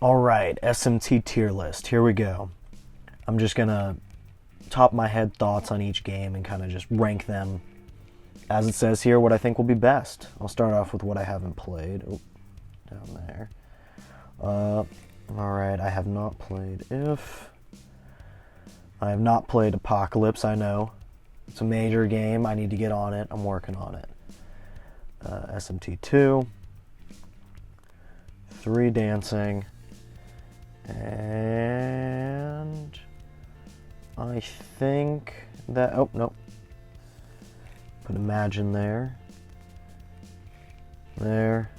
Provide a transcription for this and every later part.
Alright, SMT tier list. Here we go. I'm just gonna top my head thoughts on each game and kind of just rank them as it says here, what I think will be best. I'll start off with what I haven't played. Oh, down there. Alright, I have not played If. I have not played Apocalypse, I know. It's a major game. I need to get on it. I'm working on it. SMT2. 3 Dancing. And I think that, oh, nope. Put Imagine there. There.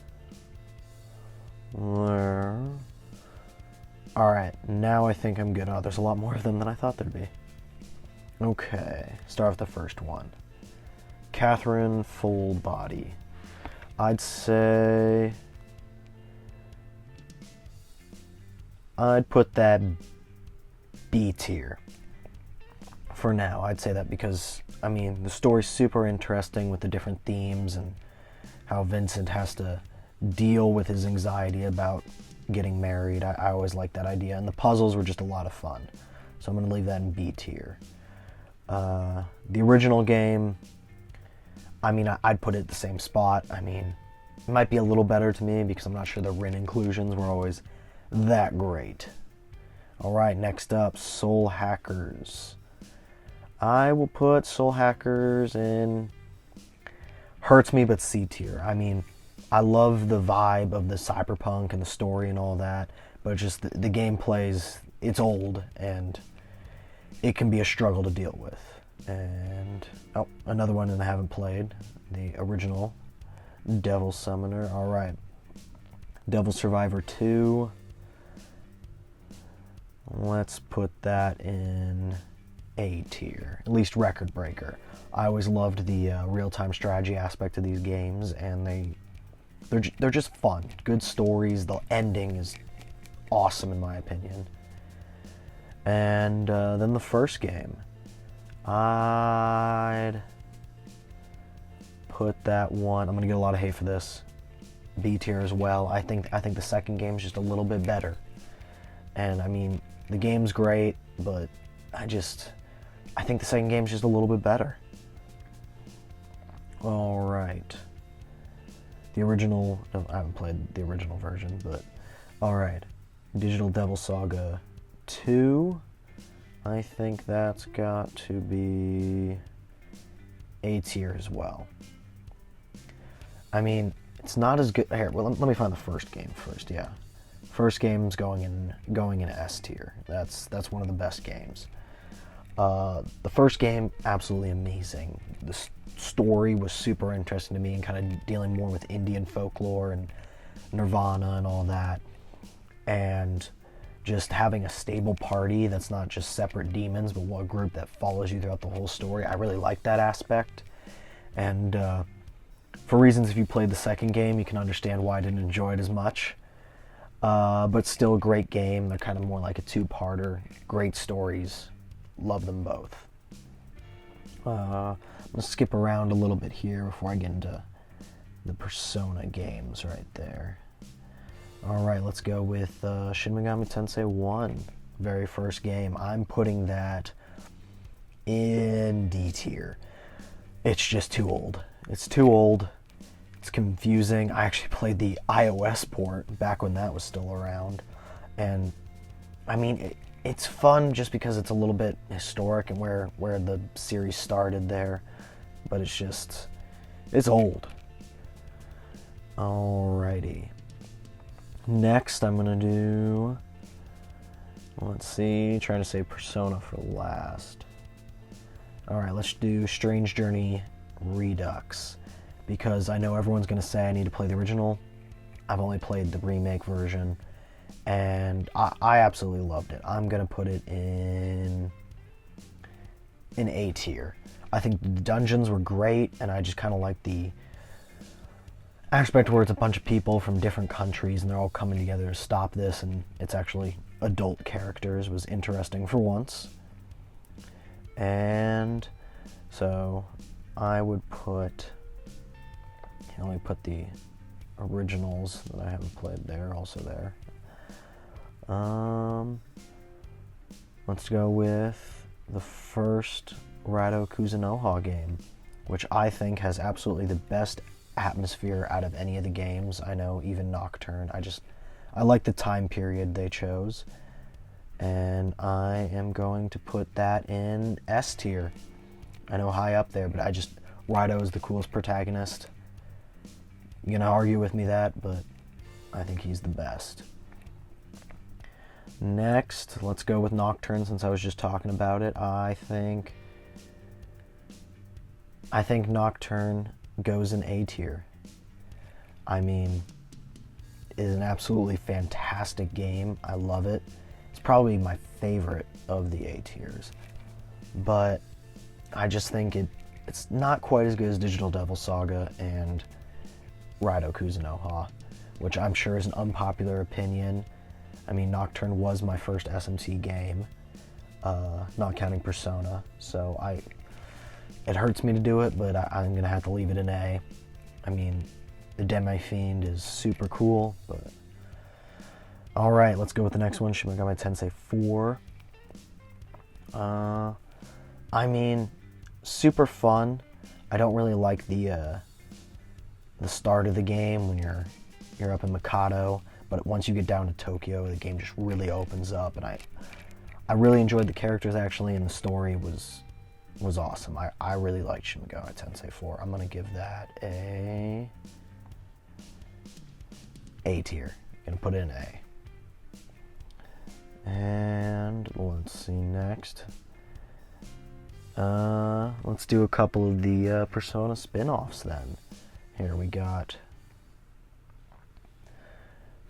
Alright, now I think I'm good. Oh, there's a lot more of them than I thought there'd be. Okay, start with the first one. Catherine Full Body. I'd say I'd put that B tier for now. I'd say that because, I mean, the story's super interesting with the different themes and how Vincent has to deal with his anxiety about getting married. I always liked that idea, and the puzzles were just a lot of fun. So I'm going to leave that in B tier. The original game, I mean, I'd put it at the same spot. I mean, it might be a little better to me because I'm not sure the Rin inclusions were always that great. Alright, next up, Soul Hackers. I will put Soul Hackers in hurts me but C tier. I mean, I love the vibe of the cyberpunk and the story and all that, but just the gameplay's, it's old and it can be a struggle to deal with. And oh, another one that I haven't played, the original Devil Summoner. Alright, Devil Survivor 2. Let's put that in A tier, at least Record Breaker. I always loved the real-time strategy aspect of these games, and they're just fun. Good stories. The ending is awesome in my opinion. And then the first game, I'd put that one. I'm gonna get a lot of hate for this. B tier as well. I think the second game's just a little bit better. And I mean, the game's great, but I think the second game's just a little bit better. Alright. The original, no, I haven't played the original version, but alright. Digital Devil Saga 2. I think that's got to be A tier as well. I mean, it's not as good. Here, well, let me find the first game first. Yeah, first game's going in S tier. That's one of the best games. The first game, absolutely amazing. The story was super interesting to me and kind of dealing more with Indian folklore and Nirvana and all that. And just having a stable party that's not just separate demons, but one group that follows you throughout the whole story. I really like that aspect. And for reasons, if you played the second game, you can understand why I didn't enjoy it as much. But still a great game. They're kind of more like a two-parter. Great stories. Love them both. I'm going to skip around a little bit here before I get into the Persona games right there. Alright, let's go with Shin Megami Tensei 1. Very first game. I'm putting that in D tier. It's just too old. It's too old. It's confusing. I actually played the iOS port back when that was still around. And, I mean, it's fun just because it's a little bit historic and where the series started there. But it's old. Alrighty. Next, I'm going to do, let's see, trying to save Persona for last. Alright, let's do Strange Journey Redux, because I know everyone's going to say I need to play the original. I've only played the remake version, and I absolutely loved it. I'm going to put it in A tier. I think the dungeons were great, and I just kind of like the aspect where it's a bunch of people from different countries and they're all coming together to stop this, and it's actually adult characters. Was interesting for once. And so I would put, let me put the originals that I haven't played there also there. Let's go with the first Rado Kuzunoha game, which I think has absolutely the best atmosphere out of any of the games. I know, even Nocturne. I like the time period they chose. And I am going to put that in S tier. I know, high up there, but Rado is the coolest protagonist. You're gonna argue with me that, but I think he's the best. Next, let's go with Nocturne, since I was just talking about it. I think Nocturne goes in A tier. I mean, it is an absolutely fantastic game. I love it. It's probably my favorite of the A tiers. But I just think it's not quite as good as Digital Devil Saga and Rado Kuzunoha, which I'm sure is an unpopular opinion. I mean, Nocturne was my first SMT game, not counting Persona, so it hurts me to do it, but I'm going to have to leave it in A. I mean, the Demi Fiend is super cool, but... Alright, let's go with the next one, Shin Megami Tensei 4. I mean, super fun. I don't really like the start of the game when you're up in Mikado, but once you get down to Tokyo, the game just really opens up, and I really enjoyed the characters, actually, and the story was awesome. I really liked Shin Megami Tensei 4. I'm gonna give that A tier. I'm gonna put it in A. And let's see next. Let's do a couple of the Persona spin-offs then. Here we got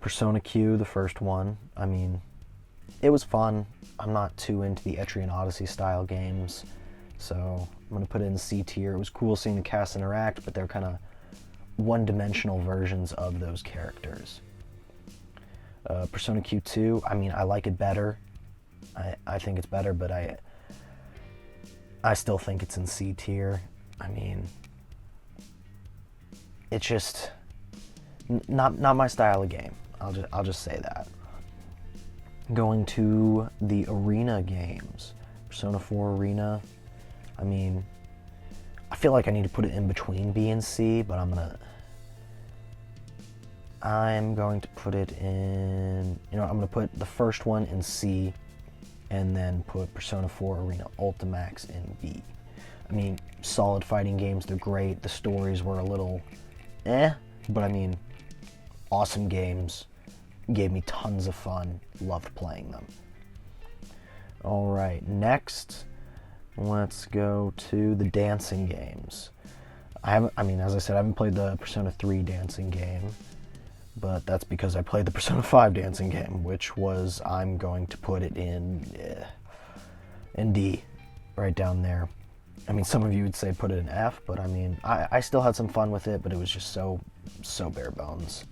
Persona Q, the first one. I mean, it was fun. I'm not too into the Etrian Odyssey style games, so I'm gonna put it in C tier. It was cool seeing the cast interact, but they're kind of one-dimensional versions of those characters. Persona Q2, I mean, I like it better. I think it's better, but I still think it's in C tier. I mean, it's just not my style of game. I'll just say that. Going to the Arena games, Persona 4 Arena. I mean, I feel like I need to put it in between B and C, but I'm going to put it in, I'm going to put the first one in C, and then put Persona 4 Arena Ultimax in B. I mean, solid fighting games, they're great. The stories were a little but I mean, awesome games. Gave me tons of fun. Loved playing them. Alright, next, let's go to the dancing games. As I said, I haven't played the Persona 3 dancing game, but that's because I played the Persona 5 dancing game, which was, I'm going to put it in D, right down there. I mean, some of you would say put it in F, but I mean, I still had some fun with it, but it was just so bare bones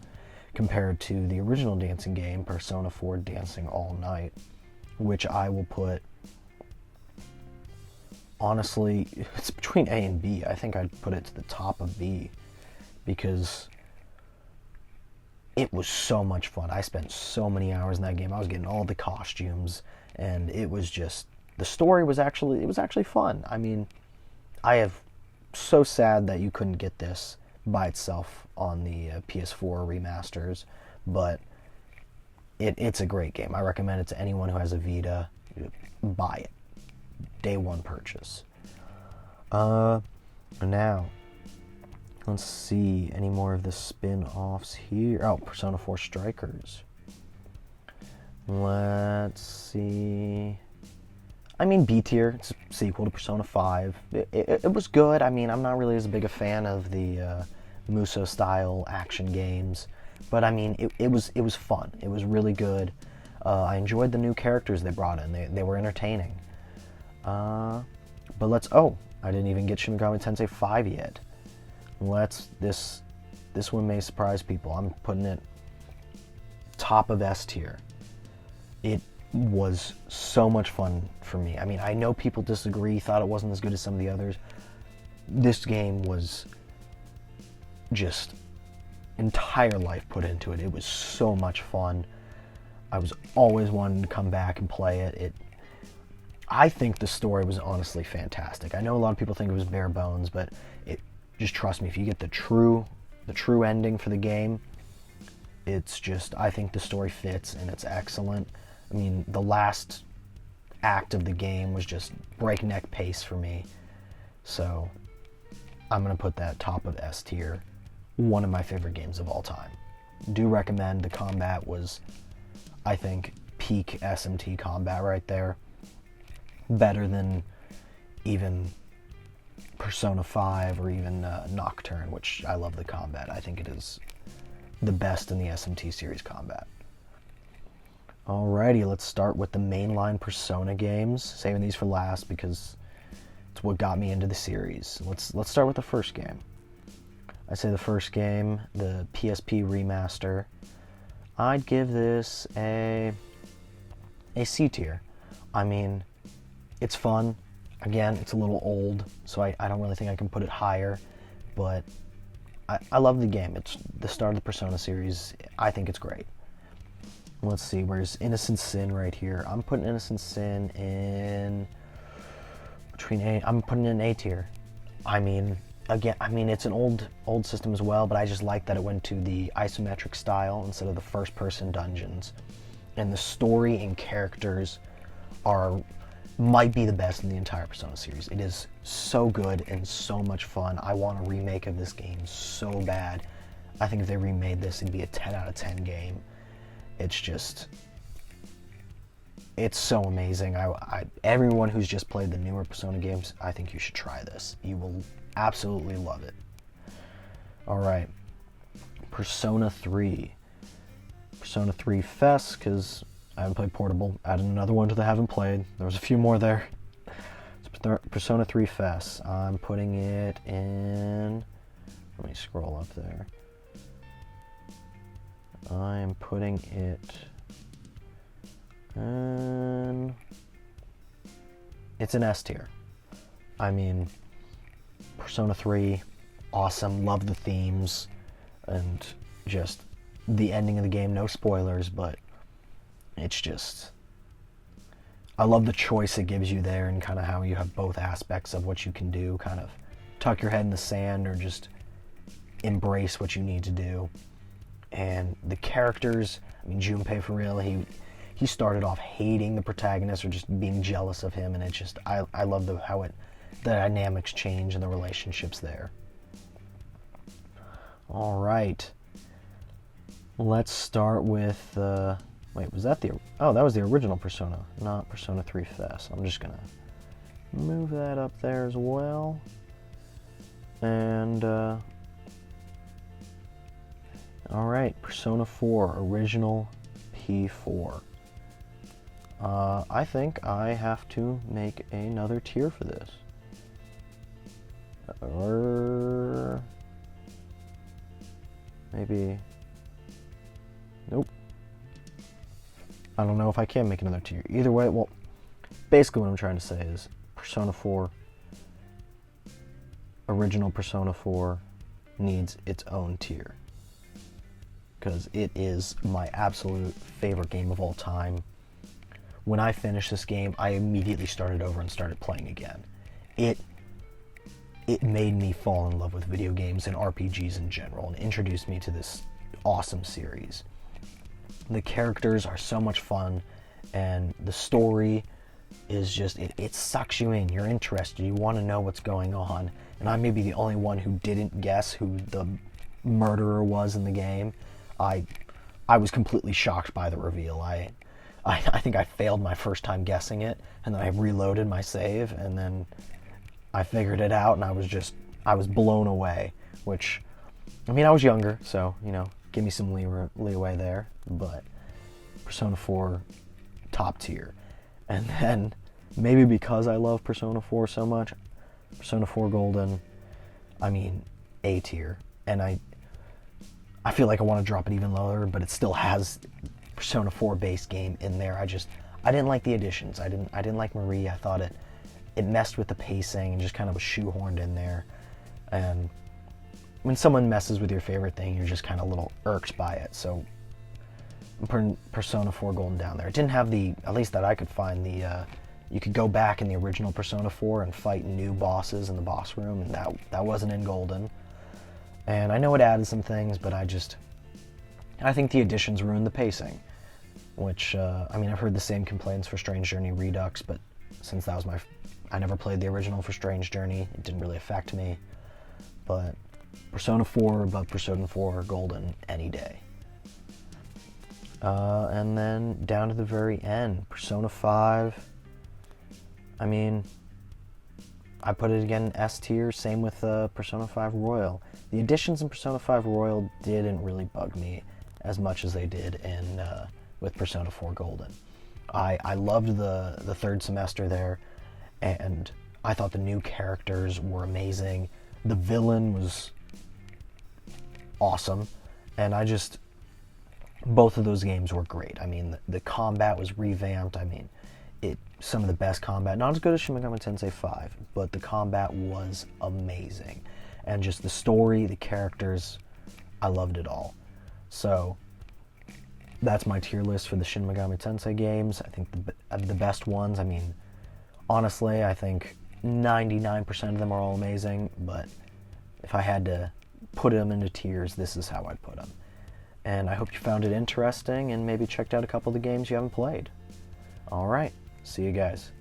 compared to the original dancing game, Persona 4 Dancing All Night, which I will put, honestly, it's between A and B. I think I'd put it to the top of B, because it was so much fun. I spent so many hours in that game. I was getting all the costumes, and it was just, the story was actually fun. I mean, I am so sad that you couldn't get this by itself on the PS4 remasters, but it's a great game. I recommend it to anyone who has a Vita. Buy it. Day one purchase. Now, let's see, any more of the spin-offs here? Oh, Persona 4 Strikers. Let's see. I mean, B tier. It's a sequel to Persona 5. It was good. I mean, I'm not really as big a fan of the Muso-style action games, but I mean, it was fun. It was really good. I enjoyed the new characters they brought in. They were entertaining. But I didn't even get Shin Megami Tensei 5 yet. This one may surprise people. I'm putting it top of S tier. It was so much fun for me. I mean, I know people disagree, thought it wasn't as good as some of the others. This game was just entire life put into it. It was so much fun. I was always wanting to come back and play it. I think the story was honestly fantastic. I know a lot of people think it was bare bones, but just trust me, if you get the true ending for the game, it's just, I think the story fits and it's excellent. I mean, the last act of the game was just breakneck pace for me. So I'm going to put that top of S tier. One of my favorite games of all time. Do recommend. The combat was, I think, peak SMT combat right there. Better than even Persona 5 or even Nocturne, which I love the combat. I think it is the best in the SMT series combat. Alrighty, let's start with the mainline Persona games. Saving these for last because it's what got me into the series. Let's start with the first game. I say the first game, the PSP remaster. I'd give this a C tier. I mean, it's fun. Again, it's a little old, so I don't really think I can put it higher, but I love the game. It's the start of the Persona series. I think it's great. Let's see, where's Innocent Sin right here? I'm putting Innocent Sin in I'm putting it in A tier. I mean, again, it's an old system as well, but I just like that it went to the isometric style instead of the first-person dungeons. And the story and characters might be the best in the entire Persona series. It is so good and so much fun. I want a remake of this game so bad. I think if they remade this, it'd be a 10 out of 10 game. It's so amazing. Everyone who's just played the newer Persona games, I think you should try this. You will absolutely love it. Alright, Persona 3. Persona 3 Fest, because I haven't played Portable. Added another one to the haven't played. There was a few more there. It's Persona 3 Fest. I'm putting it in... Let me scroll up there. I'm putting it... it's an S tier. I mean, Persona 3, awesome. Love the themes. And just the ending of the game. No spoilers, but... it's just, I love the choice it gives you there and kind of how you have both aspects of what you can do, kind of tuck your head in the sand or just embrace what you need to do. And the characters, I mean, Junpei for real, he started off hating the protagonist or just being jealous of him, and it just, I love the dynamics change and the relationships there. All right, let's start with, wait, was that that was the original Persona, not Persona 3 Fest. I'm just gonna move that up there as well. And, alright, Persona 4, original P4. I think I have to make another tier for this. Or maybe, nope. I don't know if I can make another tier. Either way, well, basically what I'm trying to say is Persona 4, original Persona 4 needs its own tier. Because it is my absolute favorite game of all time. When I finished this game, I immediately started over and started playing again. It made me fall in love with video games and RPGs in general and introduced me to this awesome series. The characters are so much fun, and the story is just, it sucks you in. You're interested. You want to know what's going on. And I may be the only one who didn't guess who the murderer was in the game. I was completely shocked by the reveal. I think I failed my first time guessing it, and then I reloaded my save, and then I figured it out, and I was blown away, which, I mean, I was younger, so, give me some leeway there, but Persona 4, top tier. And then, maybe because I love Persona 4 so much, Persona 4 Golden, I mean, A tier. And I feel like I want to drop it even lower, but it still has Persona 4 base game in there. I didn't like the additions. I didn't like Marie. I thought it messed with the pacing and just kind of was shoehorned in there. And when someone messes with your favorite thing, you're just kind of a little irked by it. So Persona 4 Golden down there. It didn't have the, at least that I could find, the you could go back in the original Persona 4 and fight new bosses in the boss room, and that wasn't in Golden. And I know it added some things, but I think the additions ruined the pacing. Which, I mean, I've heard the same complaints for Strange Journey Redux, but since that was I never played the original for Strange Journey, it didn't really affect me. But Persona 4 above Persona 4 Golden any day. And then down to the very end, Persona 5. I mean, I put it again in S tier, same with Persona 5 Royal. The additions in Persona 5 Royal didn't really bug me as much as they did with Persona 4 Golden. I loved the third semester there, and I thought the new characters were amazing. The villain was awesome, and both of those games were great. I mean, the combat was revamped. I mean, some of the best combat, not as good as Shin Megami Tensei 5, but the combat was amazing. And just the story, the characters, I loved it all. So, that's my tier list for the Shin Megami Tensei games. I think the best ones, I mean, honestly, I think 99% of them are all amazing, but if I had to put them into tiers, this is how I'd put them. And I hope you found it interesting and maybe checked out a couple of the games you haven't played. Alright, see you guys.